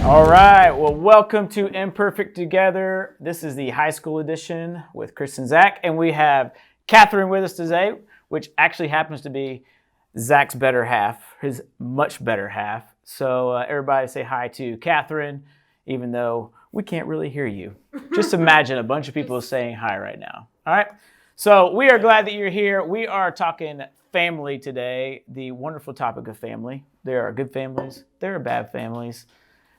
All right, well, welcome to Imperfect Together. This is the high school edition with Chris and Zach, and we have Katherine with us today, which actually happens to be Zach's better half, his much better half. So everybody say hi to Katherine, even though we can't really hear you. Just imagine a bunch of people saying hi right now. All right, so we are glad that you're here. We are talking family today, the wonderful topic of family. There are good families, there are bad families.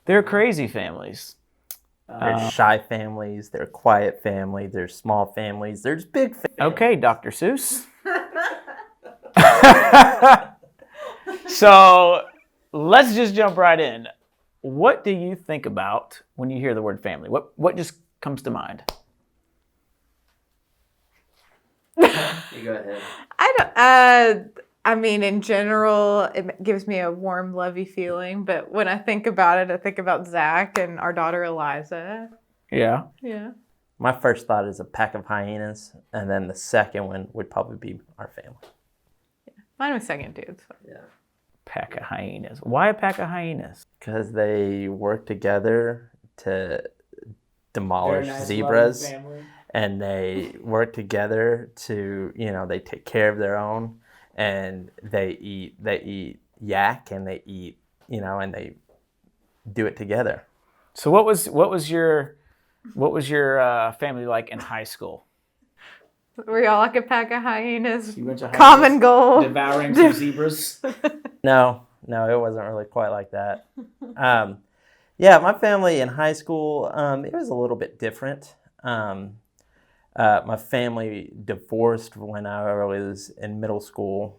They're crazy families. There's shy families, there's quiet families, there's small families, there's big families. Okay, Dr. Seuss. So let's just jump right in. What do you think about when you hear the word family? What just comes to mind? You go ahead. I mean, in general, it gives me a warm, lovey feeling. But when I think about it, I think about Zach and our daughter Eliza. Yeah. Yeah. My first thought is a pack of hyenas, and then the second one would probably be our family. Mine was second, too. So. Yeah. Pack of hyenas. Why a pack of hyenas? Because they work together to demolish zebras, and they work together to, they take care of their own. And they eat yak, and they eat, and they do it together. So what was your family like in high school? Were y'all like a pack of hyenas? Common goal. Devouring some zebras? No, it wasn't really quite like that. Yeah, my family in high school, it was a little bit different. My family divorced when I was in middle school.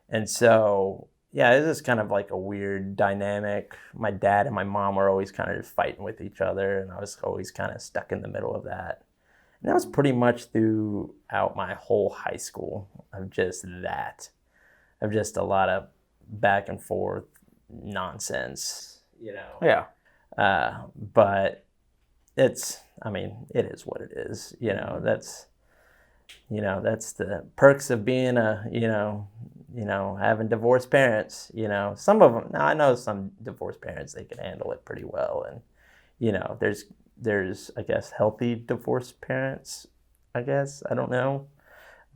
And so, yeah, it was kind of like a weird dynamic. My dad and my mom were always kind of just fighting with each other, and I was always kind of stuck in the middle of that. And that was pretty much throughout my whole high school of just that. Of just a lot of back and forth nonsense, Yeah. But it is what it is. That's the perks of being having divorced parents. Some of them. Now I know some divorced parents, they can handle it pretty well, and there's I guess healthy divorced parents. I guess I don't know,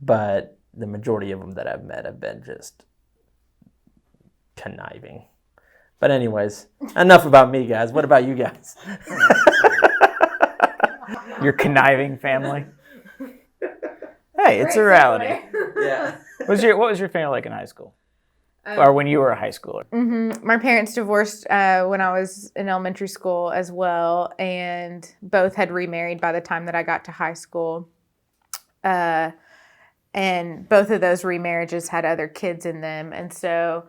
but the majority of them that I've met have been just conniving. But anyways, enough about me, guys. What about you guys? Your conniving family. Hey, it's a reality. Yeah. What was your family like in high school? Or when you were a high schooler? Mm-hmm. My parents divorced when I was in elementary school as well, and both had remarried by the time that I got to high school. And both of those remarriages had other kids in them, and so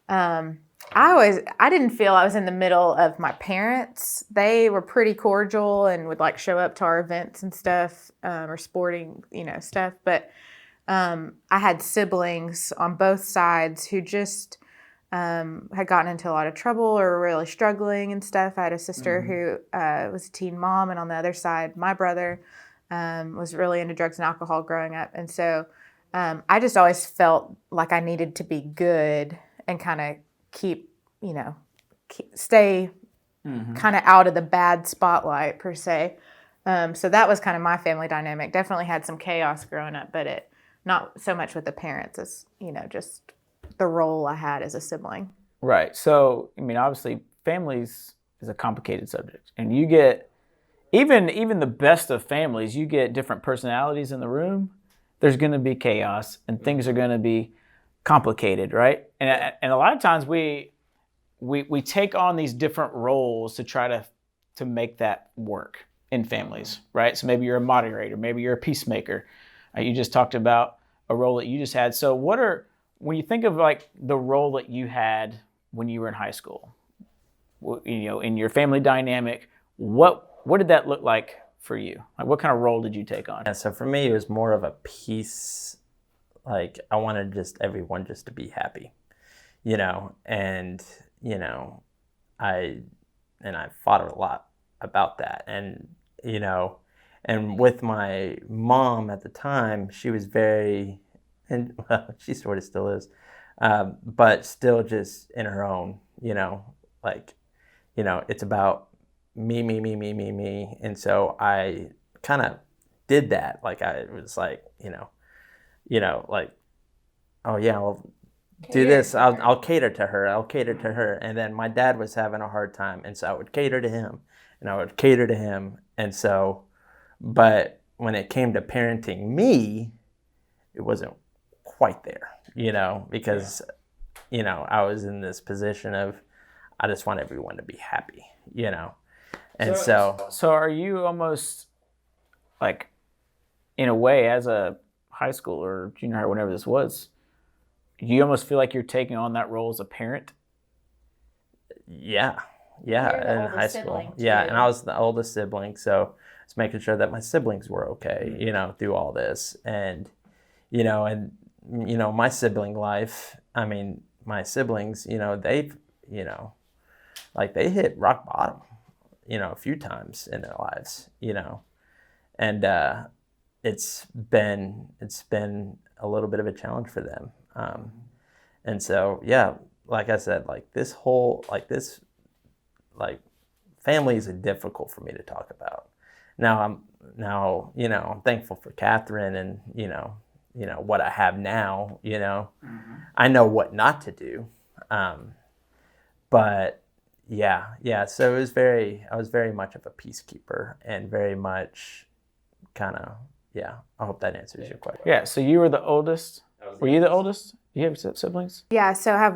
I didn't feel I was in the middle of my parents. They were pretty cordial and would like show up to our events and stuff, or sporting, stuff. But I had siblings on both sides who just had gotten into a lot of trouble or were really struggling and stuff. I had a sister who was a teen mom, and on the other side, my brother was really into drugs and alcohol growing up. And so I just always felt like I needed to be good and kind of stay kind of out of the bad spotlight per se. So that was kind of my family dynamic. Definitely had some chaos growing up, but not so much with the parents as, just the role I had as a sibling. Right. So, obviously families is a complicated subject, and you get, even the best of families, you get different personalities in the room. There's going to be chaos, and things are going to be complicated, right? And a lot of times we take on these different roles to try to make that work in families, right? So maybe you're a moderator, maybe you're a peacemaker. You just talked about a role that you just had. So when you think of like the role that you had when you were in high school, in your family dynamic, what did that look like for you? Like, what kind of role did you take on? Yeah, so for me, it was more of a peace. Like, I wanted just everyone just to be happy, and, I fought a lot about that. And, and with my mom at the time, she was very, and well, she sort of still is, but still just in her own, like it's about me, me, me, me, me, me. And so I kind of did that. Like I was like, like, oh yeah, I'll do this. I'll cater to her. I'll cater to her. And then my dad was having a hard time. And so I would cater to him and I would cater to him. And so, but when it came to parenting me, it wasn't quite there, because, I was in this position of, I just want everyone to be happy, And so are you almost like, in a way, as a high school or junior high, whenever this was, you almost feel like you're taking on that role as a parent? Yeah, You're the in oldest high sibling, school. too. Yeah, and I was the oldest sibling, so it's making sure that my siblings were okay, through all this. And, my sibling life, I mean, my siblings, they've, like they hit rock bottom, a few times in their lives, and it's been a little bit of a challenge for them. And so, yeah, like I said, like this whole, like family is difficult for me to talk about. Now I'm thankful for Katherine and, what I have now, I know what not to do. But yeah. So I was very much of a peacekeeper and very much kind of, I hope that answers your question. Yeah, so you were the oldest. Were you the oldest? Do you have siblings? Yeah, so I have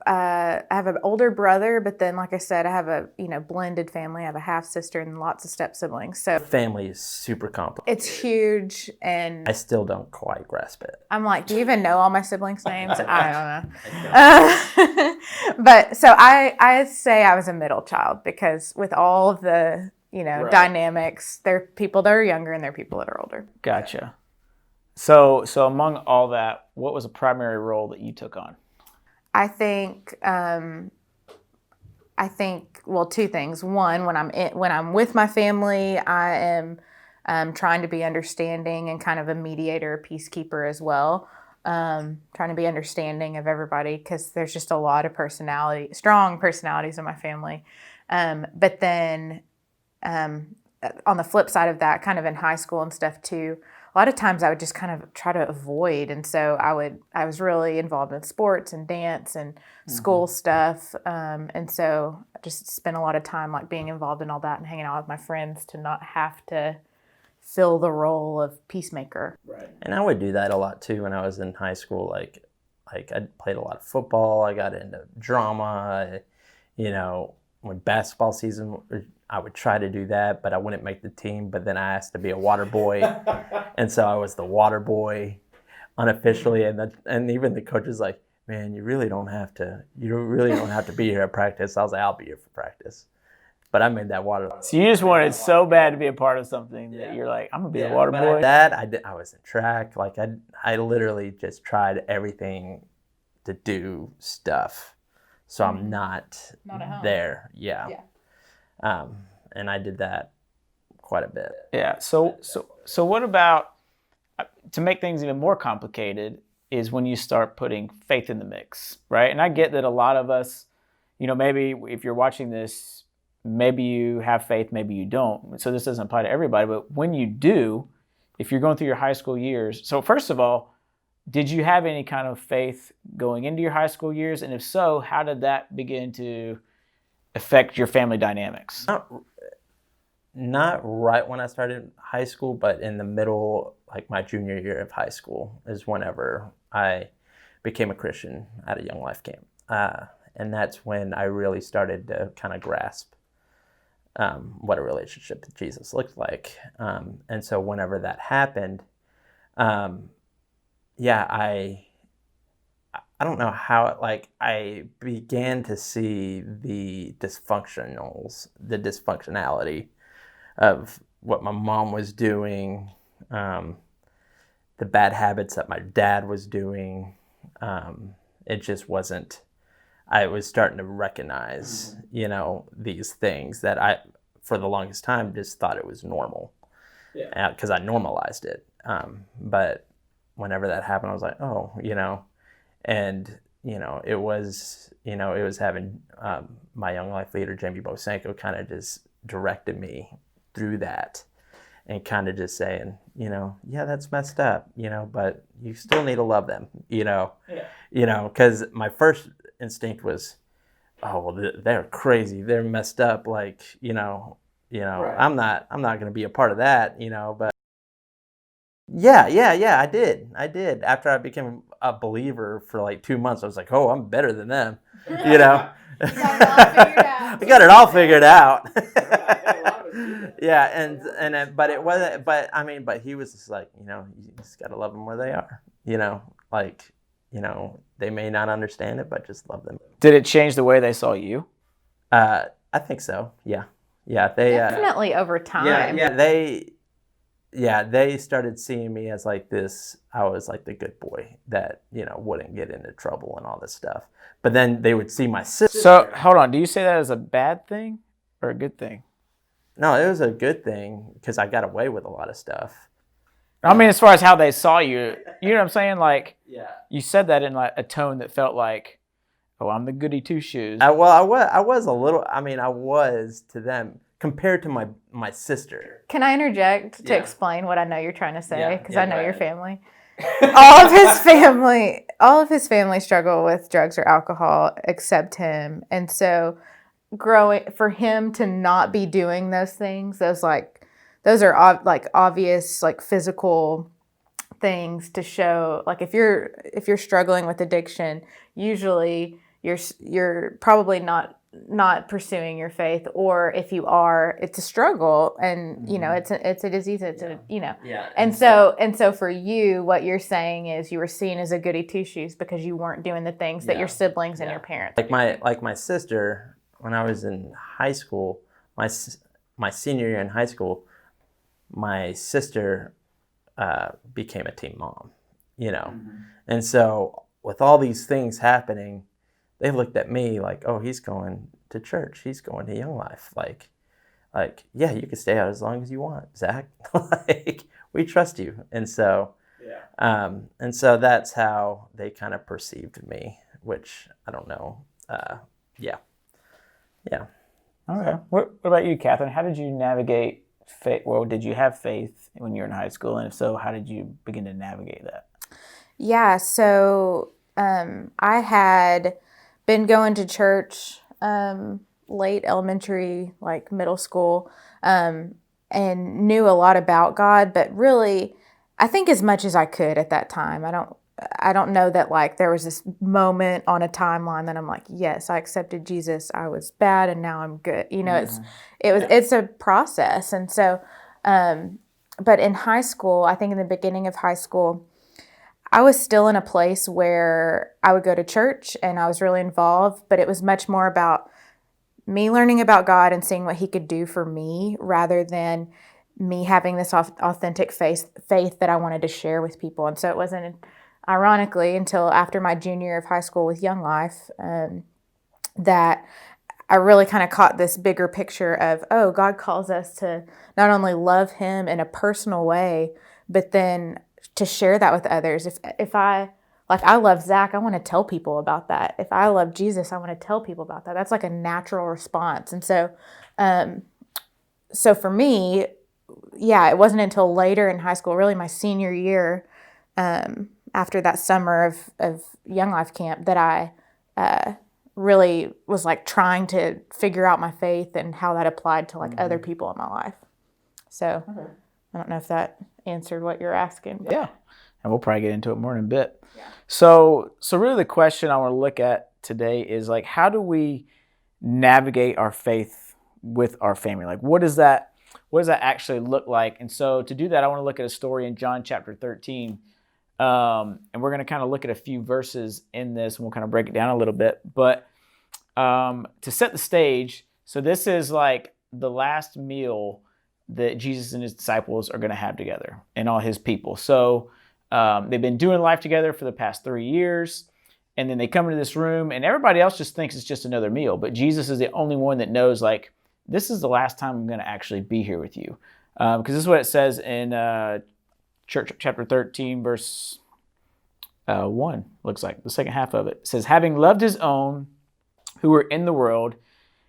I have an older brother, but then, like I said, I have a, blended family. I have a half sister and lots of step siblings. So Family is super complicated. it's huge, and I still don't quite grasp it. I'm like, do you even know all my siblings' names? I don't know. But so I say I was a middle child because with all of the, Right. dynamics, there are people that are younger and there are people that are older. Gotcha. So among all that, what was a primary role that you took on? I think well, two things. One, when I'm with my family, I am trying to be understanding and kind of a mediator, a peacekeeper as well. Trying to be understanding of everybody because there's just a lot of strong personalities in my family. But then on the flip side of that, kind of in high school and stuff too, a lot of times I would just kind of try to avoid. And so I was really involved in sports and dance and school stuff. And so I just spent a lot of time like being involved in all that and hanging out with my friends to not have to fill the role of peacemaker. Right. And I would do that a lot too when I was in high school. Like I played a lot of football. I got into drama. When basketball season, I would try to do that, but I wouldn't make the team. But then I asked to be a water boy, and so I was the water boy unofficially. And even the coach was like, "Man, you really don't have to be here at practice." I was like, "I'll be here for practice," but I made that water. So you just wanted so bad to be a part of something that you're like, I'm gonna be the water boy. I was in track. Like I literally just tried everything to do stuff. So I'm not at home. there. Yeah. And I did that quite a bit. Yeah. So what about, to make things even more complicated, is when you start putting faith in the mix, right? And I get that a lot of us, maybe if you're watching this, maybe you have faith, maybe you don't. So this doesn't apply to everybody, but when you do, if you're going through your high school years, so first of all, did you have any kind of faith going into your high school years? And if so, how did that begin to affect your family dynamics? Not right when I started high school, but in the middle, like my junior year of high school is whenever I became a Christian at a Young Life camp. And that's when I really started to kind of grasp what a relationship with Jesus looked like. And so whenever that happened, I don't know how, I began to see the dysfunctionality of what my mom was doing, the bad habits that my dad was doing. It just wasn't, I was starting to recognize, these things that I, for the longest time, just thought it was normal. Yeah. Because I normalized it. But whenever that happened, I was like, oh, and it was having my young life leader, Jamie Bosenko, kind of just directed me through that and kind of just saying, yeah, that's messed up, but you still need to love them, because my first instinct was, oh, well, they're crazy. They're messed up. Like, right. I'm not going to be a part of that, but yeah, I did. After I became a believer for like 2 months, I was like, oh, I'm better than them, I got it all figured out. Yeah, but it wasn't. But he was just like, you just gotta love them where they are. They may not understand it, but just love them. Did it change the way they saw you? I think so. Yeah. They definitely over time. They started seeing me as like this. I was like the good boy that wouldn't get into trouble and all this stuff. But then they would see my sister. So hold on, do you say that as a bad thing or a good thing? No, it was a good thing because I got away with a lot of stuff. I mean, as far as how they saw you, you know what I'm saying? Like, yeah, you said that in like a tone that felt like, oh, I'm the goody two shoes. I was a little. I was to them compared to my sister. Can I interject to explain what I know you're trying to say? Because I know your family. All of his family struggle with drugs or alcohol except him, and so for him to not be doing those things, those are obvious like physical things to show. Like if you're struggling with addiction, usually you're probably not pursuing your faith, or if you are, it's a struggle, and it's a disease. And so for you, what you're saying is you were seen as a goody two shoes because you weren't doing the things that your siblings and your parents. Like my sister. When I was in high school, my senior year in high school, my sister became a teen mom, And so with all these things happening, they looked at me like, oh, he's going to church. He's going to Young Life. Like, yeah, you can stay out as long as you want, Zach. Like, we trust you. And so, that's how they kind of perceived me, which I don't know. Yeah. Okay. What about you, Katherine? How did you navigate faith? Well, did you have faith when you were in high school? And if so, how did you begin to navigate that? Yeah. So I had been going to church late elementary, like middle school, and knew a lot about God, but really, I think as much as I could at that time. I don't know that like there was this moment on a timeline that I'm like, yes, I accepted Jesus. I was bad and now I'm good. It's a process. And so, but in high school, I think in the beginning of high school, I was still in a place where I would go to church and I was really involved, but it was much more about me learning about God and seeing what he could do for me rather than me having this authentic faith that I wanted to share with people. And so it wasn't ironically until after my junior year of high school with Young Life that I really kind of caught this bigger picture of, oh, God calls us to not only love him in a personal way, but then to share that with others. If I love Zach, I want to tell people about that. If I love Jesus, I want to tell people about that. That's like a natural response. And so, so for me, yeah, it wasn't until later in high school, really my senior year, after that summer of Young Life camp, that I really was like trying to figure out my faith and how that applied to like other people in my life. So I don't know if that answered what you're asking. But. Yeah, and we'll probably get into it more in a bit. Yeah. So really the question I want to look at today is like, how do we navigate our faith with our family? Like, what does that actually look like? And so to do that, I want to look at a story in John chapter 13. And we're going to kind of look at a few verses in this, and we'll kind of break it down a little bit. But to set the stage, so this is like the last meal that Jesus and his disciples are going to have together and all his people. So they've been doing life together for the past 3 years. And then they come into this room, and everybody else just thinks it's just another meal. But Jesus is the only one that knows, like, this is the last time I'm going to actually be here with you. Because this is what it says in chapter 13, verse 1, looks like, the second half of it. It says, having loved his own who were in the world,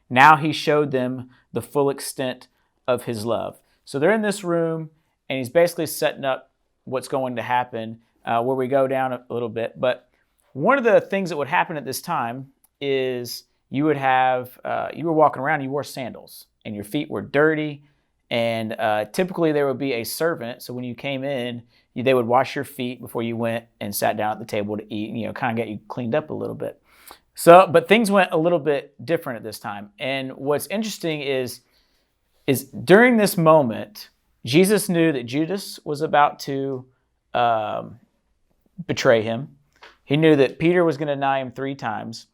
now he showed them the full extent of his love. So they're in this room, and he's basically setting up what's going to happen, where we go down a little bit. But one of the things that would happen at this time is you would have, you were walking around, you wore sandals, and your feet were dirty, and typically there would be a servant. So when you came in, they would wash your feet before you went and sat down at the table to eat, and kind of get you cleaned up a little bit. So, but things went a little bit different at this time. And what's interesting is during this moment, Jesus knew that Judas was about to betray him. He knew that Peter was going to deny him 3 times.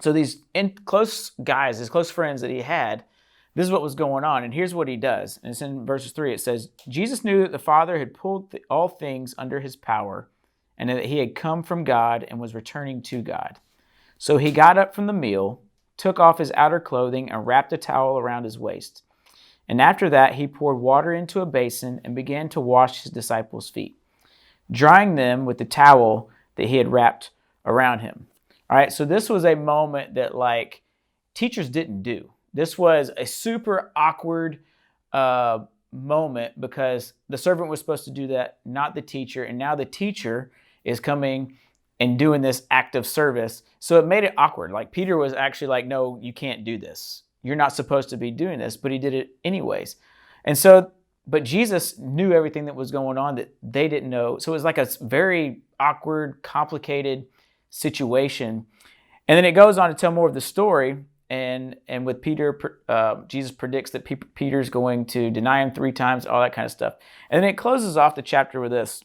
So these close guys, his close friends that he had, this is what was going on. And here's what he does. And it's in verses 3. It says, Jesus knew that the Father had pulled all things under his power, and that he had come from God and was returning to God. So he got up from the meal, took off his outer clothing, and wrapped a towel around his waist. And after that, he poured water into a basin and began to wash his disciples' feet, drying them with the towel that he had wrapped around him. All right, so this was a moment that, like, teachers didn't do. This was a super awkward moment because the servant was supposed to do that, not the teacher. And now the teacher is coming and doing this act of service. So it made it awkward. Like, Peter was actually like, no, you can't do this. You're not supposed to be doing this, but he did it anyways. And so, but Jesus knew everything that was going on that they didn't know. So it was like a very awkward, complicated situation. And then it goes on to tell more of the story. And with Peter, Jesus predicts that Peter's going to deny him 3 times, all that kind of stuff. And then it closes off the chapter with this,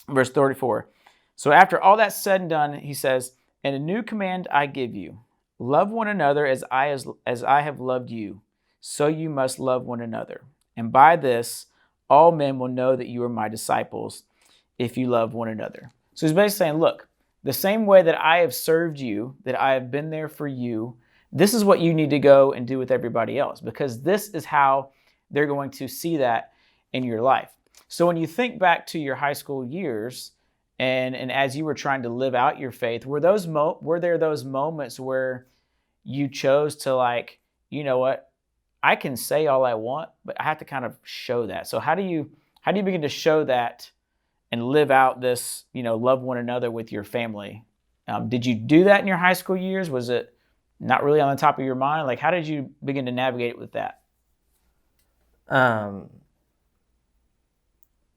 verse 34. So after all that's said and done, he says, and a new command I give you, love one another as I have loved you, so you must love one another. And by this, all men will know that you are my disciples if you love one another. So he's basically saying, look, the same way that I have served you, that I have been there for you, this is what you need to go and do with everybody else, because this is how they're going to see that in your life. So when you think back to your high school years, and as you were trying to live out your faith, were there those moments where you chose to, like, you know what, I can say all I want, but I have to kind of show that. So how do you begin to show that and live out this, love one another with your family? Did you do that in your high school years? Was it not really on the top of your mind? Like, how did you begin to navigate it with that?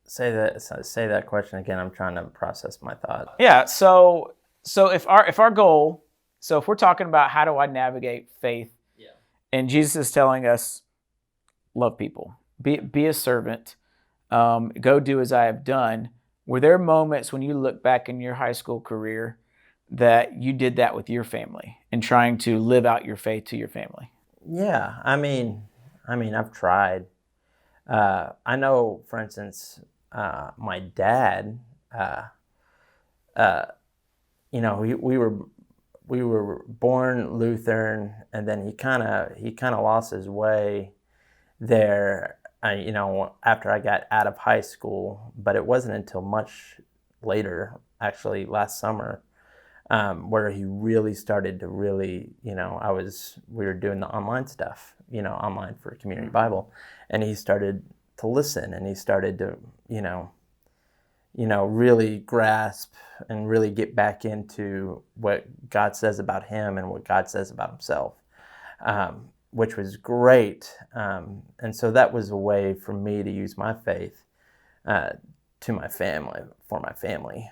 Say that question again. I'm trying to process my thought. Yeah. So if our goal, so if we're talking about how do I navigate faith, yeah, and Jesus is telling us, love people, be a servant, go do as I have done. Were there moments when you look back in your high school career that you did that with your family and trying to live out your faith to your family? Yeah. I mean, I've tried. I know, for instance, my dad, we were born Lutheran, and then he kind of lost his way there, after I got out of high school. But it wasn't until much later, actually last summer, where he really started to we were doing the online stuff, online for Community Bible, and he started to listen, and he started to, really grasp and really get back into what God says about him and what God says about himself, which was great. And so that was a way for me to use my faith for my family,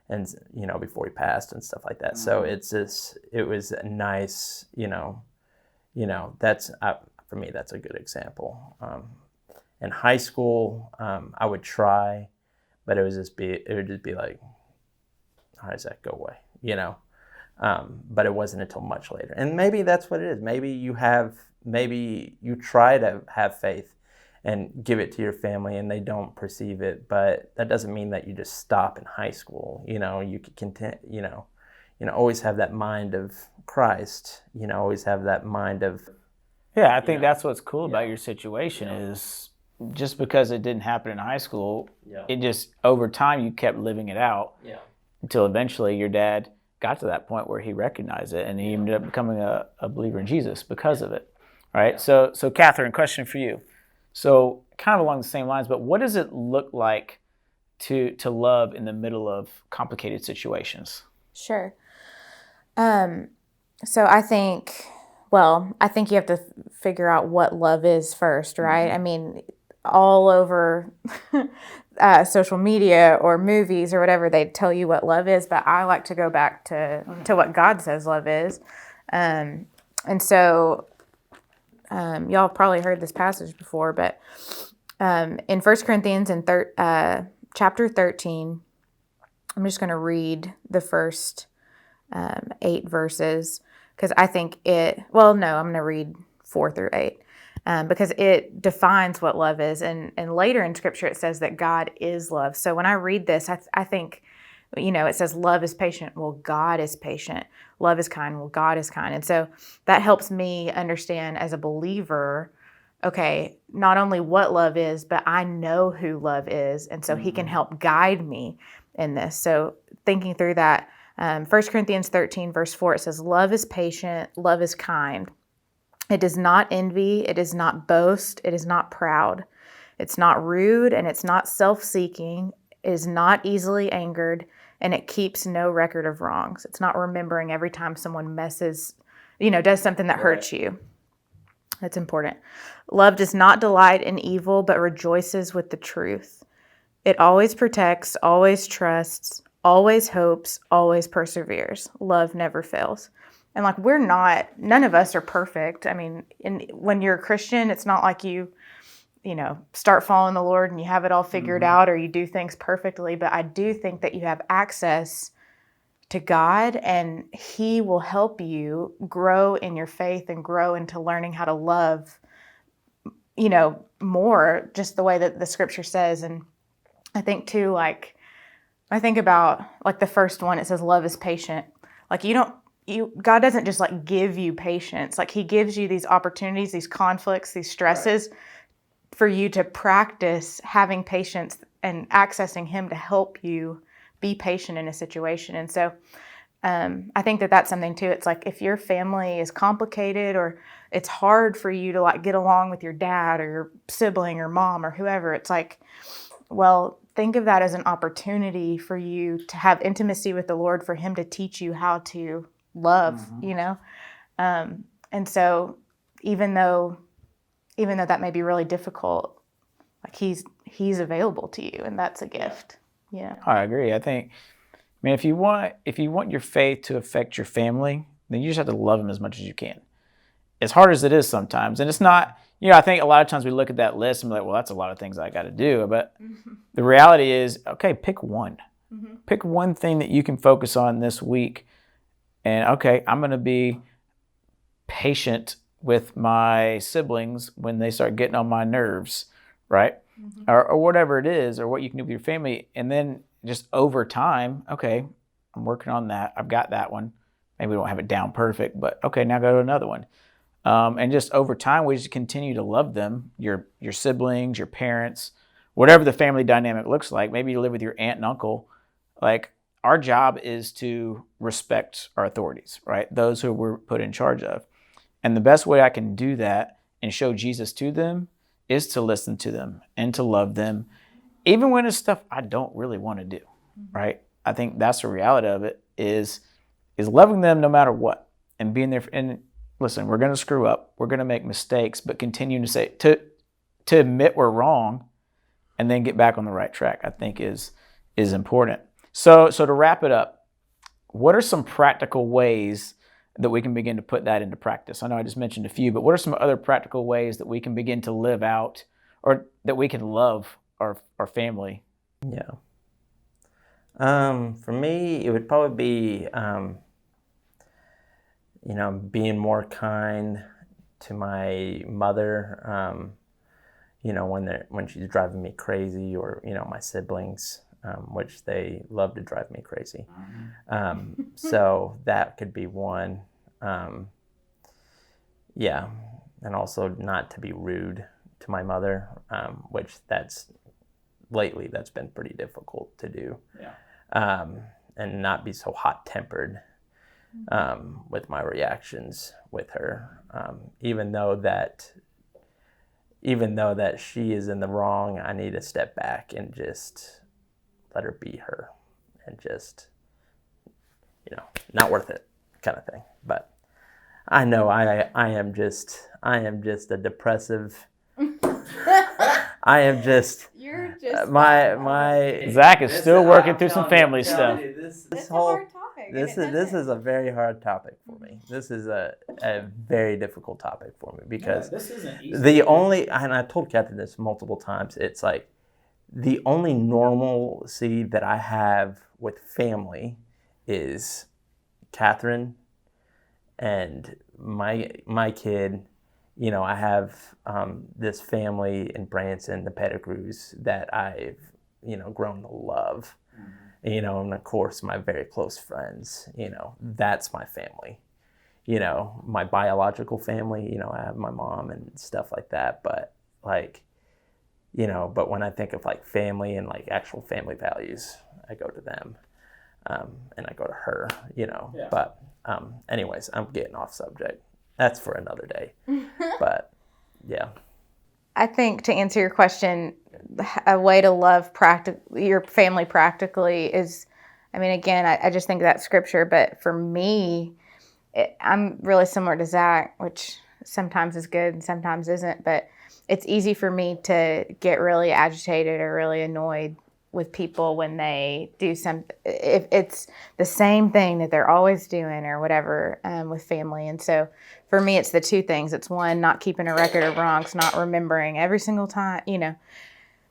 and before he passed and stuff like that. So it was a nice, that's for me, that's a good example. In high school, I would try, but it would just be like, how does that go away? But it wasn't until much later. And maybe that's what it is. Maybe you try to have faith and give it to your family and they don't perceive it, but that doesn't mean that you just stop in high school. You could continue, always have that mind of Christ, always have that mind of. Yeah, I think that's what's cool about your situation is just because it didn't happen in high school, Yeah. it just, over time, you kept living it out Yeah. until eventually your dad got to that point where he recognized it and he ended up becoming a believer in Jesus because of it, right? So Katherine, question for you. So kind of along the same lines, but what does it look like to love in the middle of complicated situations? Sure. So I think you have to figure out what love is first, right? Mm-hmm. I mean, all over social media or movies or whatever, they tell you what love is, but I like to go back to what God says love is. And so y'all have probably heard this passage before, but in 1 Corinthians in chapter 13, I'm just going to read the first 8 verses because I think I'm going to read 4 through 8 because it defines what love is. And later in Scripture, it says that God is love. So when I read this, I think, it says love is patient. Well, God is patient. Love is kind. Well, God is kind. And so that helps me understand as a believer, okay, not only what love is, but I know who love is. And so he can help guide me in this. So thinking through that, 1 Corinthians 13, verse 4, it says, love is patient, love is kind. It does not envy, it does not boast, it is not proud. It's not rude, and it's not self-seeking. It is not easily angered, and it keeps no record of wrongs. It's not remembering every time someone does something that hurts you. That's important. Love does not delight in evil, but rejoices with the truth. It always protects, always trusts, always hopes, always perseveres. Love never fails. And none of us are perfect. I mean, when you're a Christian, it's not like you start following the Lord and you have it all figured out or you do things perfectly. But I do think that you have access to God and he will help you grow in your faith and grow into learning how to love, more just the way that the Scripture says. And I think too, I think about the first one, it says love is patient. God doesn't just give you patience. He gives you these opportunities, these conflicts, these stresses for you to practice having patience and accessing him to help you be patient in a situation. And so I think that that's something too. It's if your family is complicated or it's hard for you to get along with your dad or your sibling or mom or whoever, it's think of that as an opportunity for you to have intimacy with the Lord, for him to teach you how to love, and so even though that may be really difficult, he's available to you, and that's a gift. Yeah. I agree. I mean, if you want your faith to affect your family, then you just have to love them as much as you can. As hard as it is sometimes, and it's not, I think a lot of times we look at that list and be like, well, that's a lot of things I got to do. But the reality is, okay, pick one. Pick one thing that you can focus on this week. And okay, I'm going to be patient with my siblings when they start getting on my nerves, right? Or whatever it is, or what you can do with your family. And then just over time, okay, I'm working on that. I've got that one. Maybe we don't have it down perfect, but okay, now go to another one. And just over time, we just continue to love them, your siblings, your parents, whatever the family dynamic looks like. Maybe you live with your aunt and uncle. Our job is to respect our authorities, right? Those who we're put in charge of. And the best way I can do that and show Jesus to them is to listen to them and to love them, even when it's stuff I don't really want to do, right? I think that's the reality of it, is loving them no matter what, and being there. And listen, we're going to screw up. We're going to make mistakes, but continuing to admit we're wrong and then get back on the right track, I think is important. So to wrap it up, what are some practical ways that we can begin to put that into practice? I know I just mentioned a few, but what are some other practical ways that we can begin to live out, or that we can love our family? Yeah. For me, it would probably be, being more kind to my mother, when she's driving me crazy, or, my siblings, which they love to drive me crazy. So that could be one. Yeah. And also not to be rude to my mother, which that's been pretty difficult to do. Yeah. And not be so hot-tempered with my reactions with her, even though that she is in the wrong. I need to step back and just let her be her, and just, not worth it kind of thing. But I know I am just a depressive. I am just. You're just my Zach is still working through some family stuff. It's a hard topic. This is a very hard topic for me. This is a very difficult topic for me, because this isn't easy. and I told Katherine this multiple times, it's like the only normalcy that I have with family is Katherine and my kid. I have this family in Branson, the Pettigrews, that I've, grown to love. And of course, my very close friends, that's my family. My biological family, I have my mom and stuff like that. But but when I think of like family and like actual family values, I go to them, and I go to her, Yeah. But anyways, I'm getting off subject. That's for another day. But yeah. I think, to answer your question, a way to love your family practically is, again, I just think of that scripture, but for me, I'm really similar to Zach, which sometimes is good and sometimes isn't, but it's easy for me to get really agitated or really annoyed with people when they do something, if it's the same thing that they're always doing or whatever, with family. And so for me, it's the two things. It's one, not keeping a record of wrongs, not remembering every single time,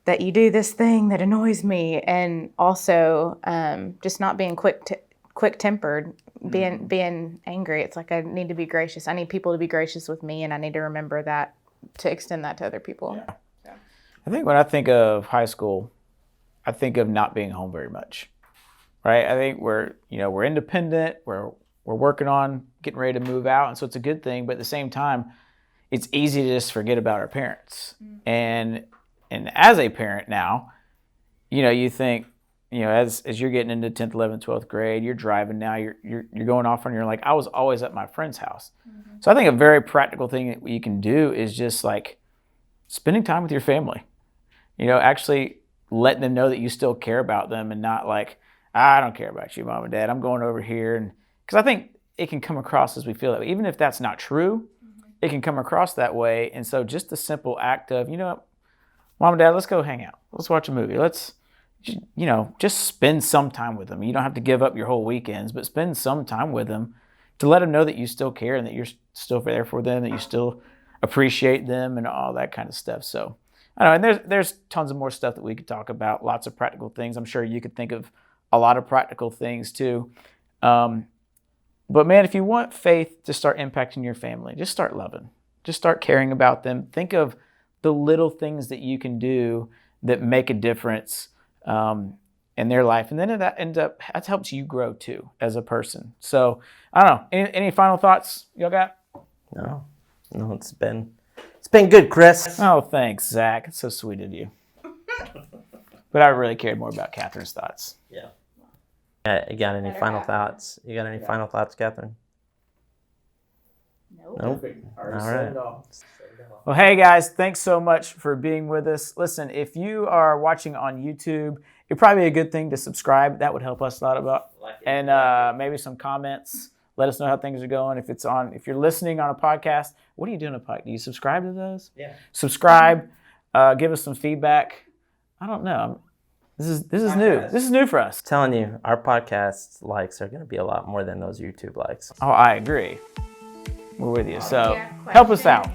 that you do this thing that annoys me. And also just not being quick-tempered, being angry. It's like I need to be gracious. I need people to be gracious with me, and I need to remember that, to extend that to other people. Yeah. I think when I think of high school, I think of not being home very much, right? I think we're independent. We're working on getting ready to move out, and so it's a good thing. But at the same time, it's easy to just forget about our parents. And as a parent now, you think, as you're getting into 10th, 11th, 12th grade, you're driving now. You're going off and you're like, I was always at my friend's house. So I think a very practical thing that you can do is just like spending time with your family. Actually letting them know that you still care about them, and not like, I don't care about you, mom and dad, I'm going over here. And because I think it can come across as we feel that way. Even if that's not true, it can come across that way. And so just the simple act of, mom and dad, let's go hang out. Let's watch a movie. Let's, just spend some time with them. You don't have to give up your whole weekends, but spend some time with them to let them know that you still care and that you're still there for them, that you still appreciate them and all that kind of stuff. So I don't know, and there's tons of more stuff that we could talk about, lots of practical things. I'm sure you could think of a lot of practical things too. But man, if you want faith to start impacting your family, just start loving. Just start caring about them. Think of the little things that you can do that make a difference in their life. And then that helps you grow too as a person. So I don't know. Any final thoughts y'all got? No, it's been good, Chris. Oh, thanks, Zach. It's so sweet of you. But I really cared more about Katherine's thoughts. Yeah. You got any final thoughts? You got any final thoughts, Katherine? Nope. All right. Well, hey guys, thanks so much for being with us. Listen, if you are watching on YouTube, it'd probably be a good thing to subscribe. That would help us a lot and maybe some comments. Let us know how things are going. If you're listening on a podcast, what do you do on a podcast? Do you subscribe to those? Yeah. Subscribe. Give us some feedback. I don't know. This is new. This is new for us. I'm telling you, our podcast likes are going to be a lot more than those YouTube likes. Oh, I agree. We're with you. So help us out.